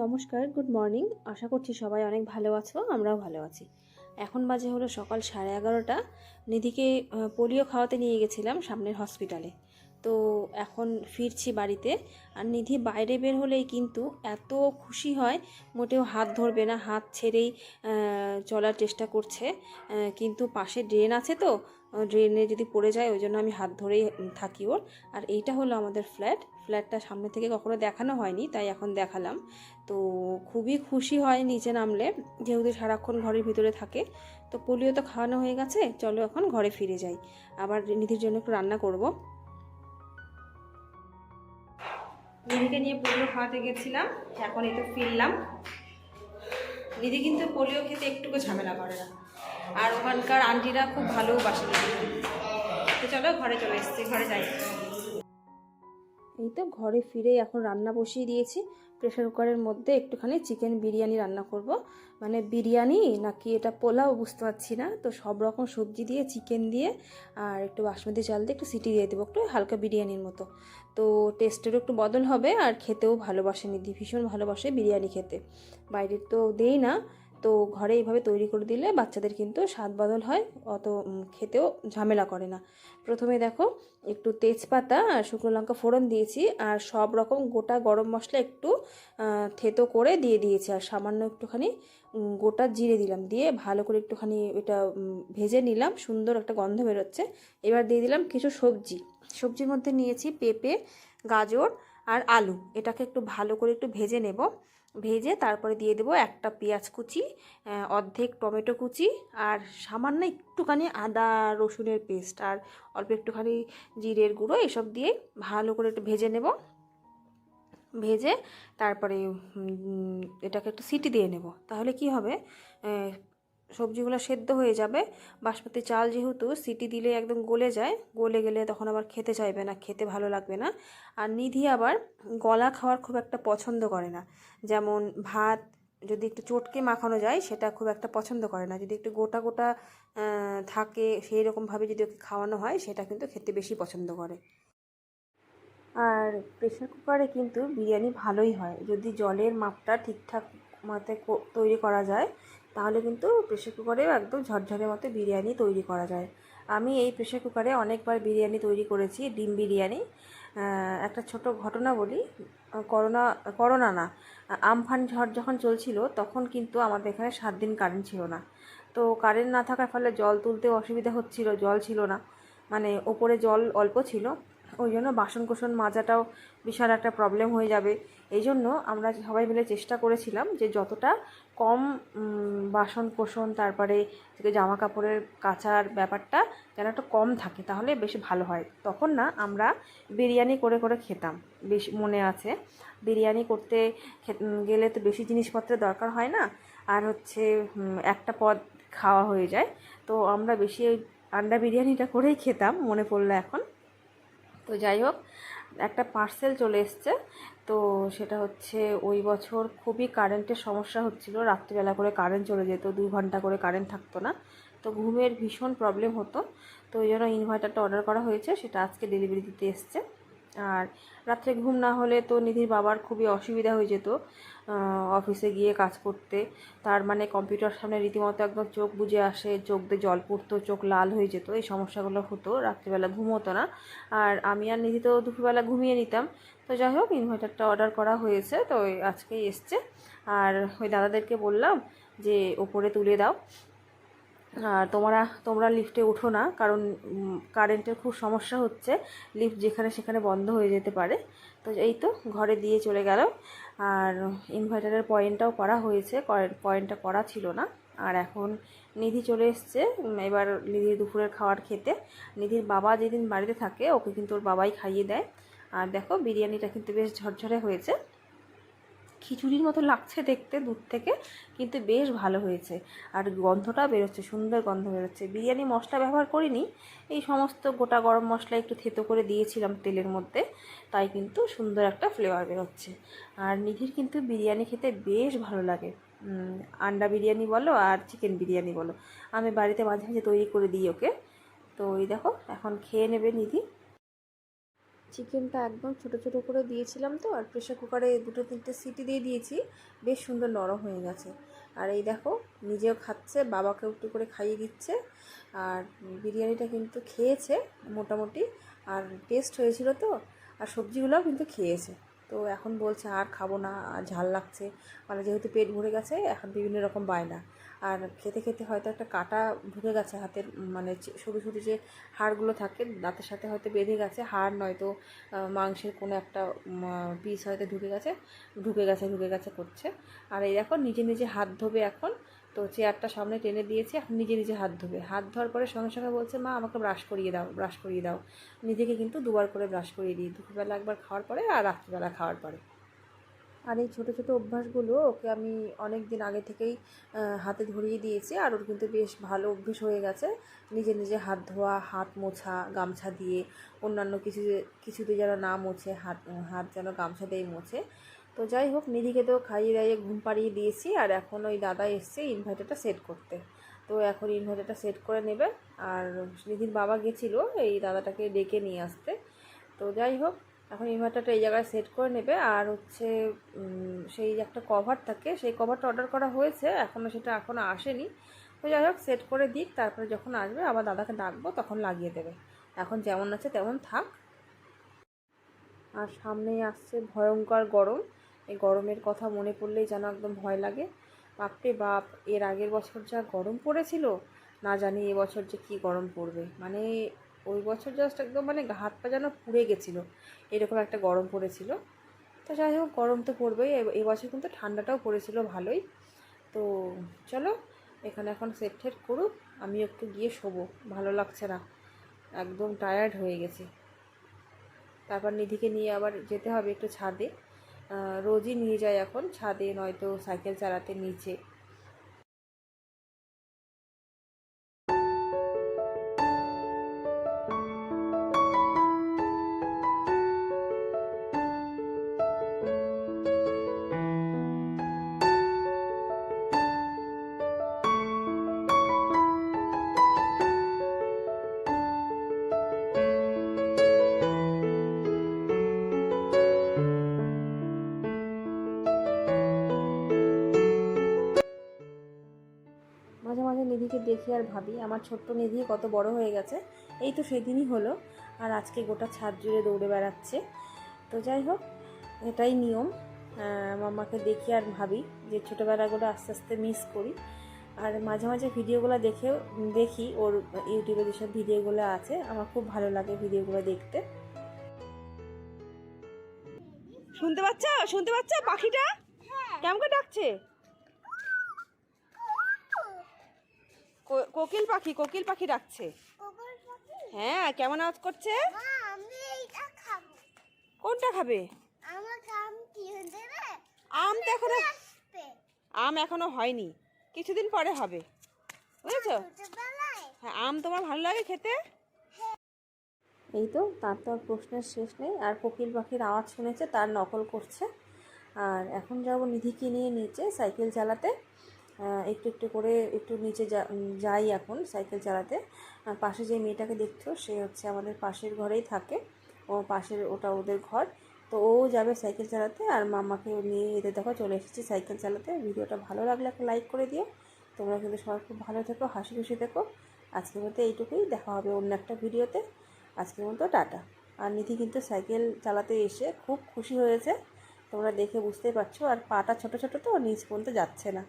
নমস্কার, good morning. আশা করছি সবাই অনেক ভালো আছো, আমরাও ভালো আছি। এখন বাজে হলো সকাল 11:30। নিধিকে পোলিও খাওয়াতে নিয়ে গেছিলাম সামনের হসপিটালে। তো এখন ফিরছি বাড়িতে। আর নিধি বাইরে বের হলেই কিন্তু এত খুশি হয়, মোটেও হাত ধরবে না, হাত ছেড়েই চলার চেষ্টা করছে। কিন্তু পাশে ড্রেন আছে, তো ড্রেনে যদি পড়ে যায় ওই জন্য আমি হাত ধরেই থাকি ওর। আর এইটা হলো আমাদের ফ্ল্যাটটা সামনে থেকে কখনো দেখানো হয়নি, তাই এখন দেখালাম। তো খুবই খুশি হয় নিচে নামলে, যেহেতু সারাক্ষণ ঘরের ভিতরে থাকে। তো পোলিও তো খাওয়ানো হয়ে গেছে, চলো এখন ঘরে ফিরে যাই। আবার নিধির জন্য একটু রান্না করব। নিধিকে নিয়ে পোলিও খাওয়াতে গেছিলাম, এখন এই তো ফিরলাম। নিধি কিন্তু পোলিও খেতে একটুকু ঝামেলা করে না, আর ওখানকার আন্টিরা খুব ভালোবাসে নিধিকে। তো চলো ঘরে চলে এসেছি, ঘরে যাই। এই তো ঘরে ফিরে এখন রান্না বসিয়ে দিয়েছি। প্রেশার কুকারের মধ্যে একটুখানি চিকেন বিরিয়ানি রান্না করব। মানে বিরিয়ানি নাকি এটা পোলাও বুঝতে পারছি না। তো সব রকম সবজি দিয়ে, চিকেন দিয়ে আর একটু বাসমতি চাল দিয়ে একটু সিটি দিয়ে দেবো, একটু হালকা বিরিয়ানির মতো। তো টেস্টেরও একটু বদল হবে, আর খেতেও ভালোবাসে নিধি, ভীষণ ভালোবাসে বিরিয়ানি খেতে। বাইরের তো দেই না, তো ঘরে এইভাবে তৈরি করে দিলে বাচ্চাদের কিন্তু স্বাদ বদল হয়, অত খেতেও ঝামেলা করে না। প্রথমে দেখো একটু তেজপাতা আর শুকনো লঙ্কা ফোড়ন দিয়েছি, আর সব রকম গোটা গরম মশলা একটু থেতো করে দিয়ে দিয়েছি, আর সামান্য একটুখানি গোটা জিরে দিলাম, দিয়ে ভালো করে একটুখানি এটা ভেজে নিলাম, সুন্দর একটা গন্ধ বেরোচ্ছে। এবার দিয়ে দিলাম কিছু সবজির মধ্যে নিয়েছি পেঁপে, গাজর আর আলু। এটাকে একটু ভালো করে একটু ভেজে নেব। ভেজে তারপরে দিয়ে দেবো একটা পেঁয়াজ কুচি, অর্ধেক টমেটো কুচি, আর সামান্য একটুখানি আদা রসুনের পেস্ট, আর অল্প একটুখানি জিরের গুঁড়ো, এসব দিয়ে ভালো করে একটু ভেজে নেব। ভেজে তারপরে এটাকে একটু সিটি দিয়ে নেব, তাহলে কি হবে, সবজিগুলো সেদ্ধ হয়ে যাবে। বাসমতি চাল যেহেতু সিটি দিলে একদম গলে যায়, গলে গেলে তখন আবার খেতে চাইবে না, খেতে ভালো লাগবে না। আর নিধি আবার গলা খাওয়ার খুব একটা পছন্দ করে না। যেমন ভাত যদি একটু চটকে মাখানো যায় সেটা খুব একটা পছন্দ করে না, যদি একটু গোটা গোটা থাকে সেই রকমভাবে যদি ওকে খাওয়ানো হয় সেটা কিন্তু খেতে বেশি পছন্দ করে। আর প্রেশার কুকারে কিন্তু বিরিয়ানি ভালোই হয়, যদি জলের মাপটা ঠিকঠাক মতে তৈরি করা যায়, তাহলে কিন্তু প্রেশার কুকারেও একদম ঝরঝরে মতো বিরিয়ানি তৈরি করা যায়। আমি এই প্রেশার কুকারে অনেকবার বিরিয়ানি তৈরি করেছি, ডিম বিরিয়ানি। একটা ছোট ঘটনা বলি। করোনা না, আমফান ঝড় যখন চলছিল তখন কিন্তু আমাদের এখানে 7 দিন কারেন্ট ছিল না। তো কারেন্ট না থাকার ফলে জল তুলতেও অসুবিধা হচ্ছিল, জল ছিল না, মানে ওপরে জল অল্প ছিল। ওই জন্য বাসন কোসন মাজাটাও বিশাল একটা প্রবলেম হয়ে যাবে। এই জন্য আমরা সবাই মিলে চেষ্টা করেছিলাম যে যতটা কম বাসন কোসন, তারপরে জামা কাপড়ের কাচার ব্যাপারটা যেন একটু কম থাকে, তাহলে বেশ ভালো হয়। তখন না আমরা বিরিয়ানি করে করে খেতাম, বেশ মনে আছে। বিরিয়ানি করতে গেলে তো বেশি জিনিসপত্রের দরকার হয় না, আর হচ্ছে একটা পদ খাওয়া হয়ে যায়। তো আমরা বেশি ওই আন্ডা বিরিয়ানিটা করেই খেতাম, মনে পড়লো এখন। তো যাই হোক, একটা পার্সেল চলে এসছে। তো সেটা হচ্ছে ওই বছর খুবই কারেন্টের সমস্যা হচ্ছিল, রাত্রিবেলা করে কারেন্ট চলে যেত, 2 ঘন্টা করে কারেন্ট থাকতো না। তো ঘুমের ভীষণ প্রবলেম হতো। তো ওই জন্য ইনভার্টারটা অর্ডার করা হয়েছে, সেটা আজকে ডেলিভারি দিতে এসছে। আর রাত্রে ঘুম না হলে তো নিধির বাবার খুবই অসুবিধা হয়ে যেত অফিসে গিয়ে কাজ করতে। তার মানে কম্পিউটার সামনে রীতিমতো একদম চোখ বুজে আসে, চোখ দিয়ে জল পড়তো, চোখ লাল হয়ে যেত, এই সমস্যাগুলো হতো, রাত্রিবেলা ঘুম হতো না। আর আমি আর নিধি তো দুপুরবেলা ঘুমিয়ে নিতাম। তো যাই হোক, ইনভার্টারটা অর্ডার করা হয়েছে, তো আজকেই এসছে। আর ওই দাদাদেরকে বললাম যে ওপরে তুলে দাও, আর তোমরা লিফটে উঠো না, কারণ কারেন্টের খুব সমস্যা হচ্ছে, লিফট যেখানে সেখানে বন্ধ হয়ে যেতে পারে। তো এই তো ঘরে দিয়ে চলে গেল। আর ইনভার্টারের পয়েন্টটাও করা হয়েছে, পয়েন্টটা করা ছিল না। আর এখন নিধি চলে এসছে এবার নিধির দুপুরের খাবার খেতে। নিধির বাবা যেদিন বাড়িতে থাকে ওকে কিন্তু ওর বাবাই খাইয়ে দেয়। আর দেখো বিরিয়ানিটা কিন্তু বেশ ঝরঝরে হয়েছে, খিচুড়ির মতো লাগছে দেখতে দূর থেকে, কিন্তু বেশ ভালো হয়েছে। আর গন্ধটা বেরোচ্ছে, সুন্দর গন্ধ বেরোচ্ছে। বিরিয়ানি মশলা ব্যবহার করিনি, এই সমস্ত গোটা গরম মশলা একটু থেতো করে দিয়েছিলাম তেলের মধ্যে, তাই কিন্তু সুন্দর একটা ফ্লেভার বেরোচ্ছে। আর নিধির কিন্তু বিরিয়ানি খেতে বেশ ভালো লাগে, আন্ডা বিরিয়ানি বলো আর চিকেন বিরিয়ানি বলো, আমি বাড়িতে মাঝে মাঝে তৈরি করে দিই ওকে। তো এই দেখো এখন খেয়ে নেবে নিধি। চিকেনটা একদম ছোট ছোট করে দিয়েছিলাম তো, আর প্রেশার কুকারে 2-3টে সিটি দিয়ে দিয়েছি, বেশ সুন্দর নরম হয়ে গেছে। আর এই দেখো নিজেও খাচ্ছে, বাবাকেও একটু করে খাইয়ে দিচ্ছে। আর বিরিয়ানিটা কিন্তু খেয়েছে মোটামুটি, আর টেস্ট হয়েছিল তো, আর সবজিগুলোও কিন্তু খেয়েছে। তো এখন বলছে আর খাবো না, আর ঝাল লাগছে, মানে যেহেতু পেট ভরে গেছে এখন বিভিন্ন রকম বায়না। আর খেতে খেতে হয়তো একটা কাঁটা ঢুকে গেছে হাতের, মানে সরু সরু যে হাড়গুলো থাকে দাঁতের সাথে হয়তো বেঁধে গেছে, হাড় নয়তো মাংসের কোনো একটা পিস হয়তো ঢুকে গেছে করছে। আর এই দেখো নিজে নিজে হাত ধোবে এখন। তো চেয়ারটা সামনে টেনে দিয়েছি, এখন নিজে নিজে হাত ধোবে। হাত ধোয়ার পরে সঙ্গে সঙ্গে বলছে মা আমাকে ব্রাশ করিয়ে দাও। নিজেকে কিন্তু দুবার করে ব্রাশ করিয়ে দিই, দুপুরবেলা একবার খাওয়ার পরে আর রাত্রিবেলা খাওয়ার পরে। আর এই ছোটো ছোটো অভ্যাসগুলো ওকে আমি অনেক দিন আগে থেকেই হাতে ধরিয়ে দিয়েছি, আর ওর কিন্তু বেশ ভালো অভ্যেস হয়ে গেছে। নিজে নিজে হাত ধোয়া, হাত মোছা গামছা দিয়ে, অন্যান্য কিছুতে যেন না মোছে, হাত হাত যেন গামছা দিয়ে মোছে। তো যাই হোক, নিধিকে তো খাইয়ে দাইয়ে ঘুম পাড়িয়ে দিয়েছি, আর এখন ওই দাদা এসছে ইনভার্টারটা সেট করতে। তো এখন ইনভার্টারটা সেট করে নেবে। আর নিধির বাবা গেছিলো এই দাদাটাকে ডেকে নিয়ে আসতে। তো যাই হোক, এখন ইনভার্টারটা এই জায়গায় সেট করে নেবে। আর হচ্ছে সেই একটা কভার থাকে, সেই কভারটা অর্ডার করা হয়েছে, সেটা এখনও আসেনি। তো যাই হোক, সেট করে দিক, তারপরে যখন আসবে আবার দাদাকে ডাকবো, তখন লাগিয়ে দেবে। এখন যেমন আছে তেমন থাক। আর সামনেই আসছে ভয়ঙ্কর গরম। এই গরমের কথা মনে পড়লেই যেন একদম ভয় লাগে। বাপরে বাপ, এর আগের বছর যা গরম পড়েছিল, না জানি এবছর যে কী গরম পড়বে। মানে ওই বছর জাস্ট একদম মানে হাত পা যেন পুড়ে গেছিলো, এরকম একটা গরম পড়েছিল। তো যাই হোক, গরম তো পড়বেই। এবছর কিন্তু ঠান্ডাটাও পড়েছিল ভালোই। তো চলো, এখানে এখন সেট টেট করুক, আমি একটু গিয়ে শোবো, ভালো লাগছে না, একদম টায়ার্ড হয়ে গেছি। তারপর নিধিকে নিয়ে আবার যেতে হবে একটু ছাদে। রোজই নিয়ে যায় এখন ছাদে, নয়তো সাইকেল চালাতে নিচে। মাঝে মাঝে নিধিকে দেখি আর ভাবি আমার ছোট্ট নিধি কত বড় হয়ে গেছে। এই তো সেদিনই হলো, আর আজকে গোটা ছাদ জুড়ে দৌড়ে বেড়াচ্ছে। তো যাই হোক, এটাই নিয়ম। মাম্মাকে দেখি আর ভাবি যে ছোটোবেলাগুলো আস্তে আস্তে মিস করি। আর মাঝে মাঝে ভিডিওগুলো দেখি ওর ইউটিউবে যেসব ভিডিওগুলো আছে, আমার খুব ভালো লাগে ভিডিওগুলো দেখতে। শুনতে পাচ্ছ পাখিটা কেমন করে ডাকছে? কোকিল পাখি ডাকছে। হ্যাঁ, কেমন আওয়াজ করছে? কোনটা খাবে? আম এখনো হয়নি, কিছুদিন পরে হবে, বুঝেছো? হ্যাঁ, আম তোমার ভালো লাগে খেতে? এই তো, তার তো আর প্রশ্নের শেষ নেই। আর কোকিল পাখির আওয়াজ শুনেছে, তার নকল করছে। আর এখন যাবো নিধিকে নিয়ে নিচে সাইকেল চালাতে। একটু একটু করে একটু নিচে যাই এখন সাইকেল চালাতে। পাশে যে মেয়েটাকে দেখছো, সে হচ্ছে আমাদের পাশের ঘরেই থাকে, ওটা ওদের ঘর। তো ও যাবে সাইকেল চালাতে, আর মাম্মাকে নিয়ে এদের দেখো চলে এসেছি সাইকেল চালাতে। ভিডিওটা ভালো লাগলে একটা লাইক করে দিও। তোমরা কিন্তু সবাই খুব ভালো থেকো, হাসি খুশি থেকো। আজকের মতো এইটুকুই, দেখা হবে অন্য একটা ভিডিওতে। আজকের মতো টাটা। আর নিধি কিন্তু সাইকেল চালাতে এসে খুব খুশি হয়েছে, তোমরা দেখে বুঝতেই পারছো। আর পাটা ছোট ছোট তো নিচ পর্যন্ত যাচ্ছে না।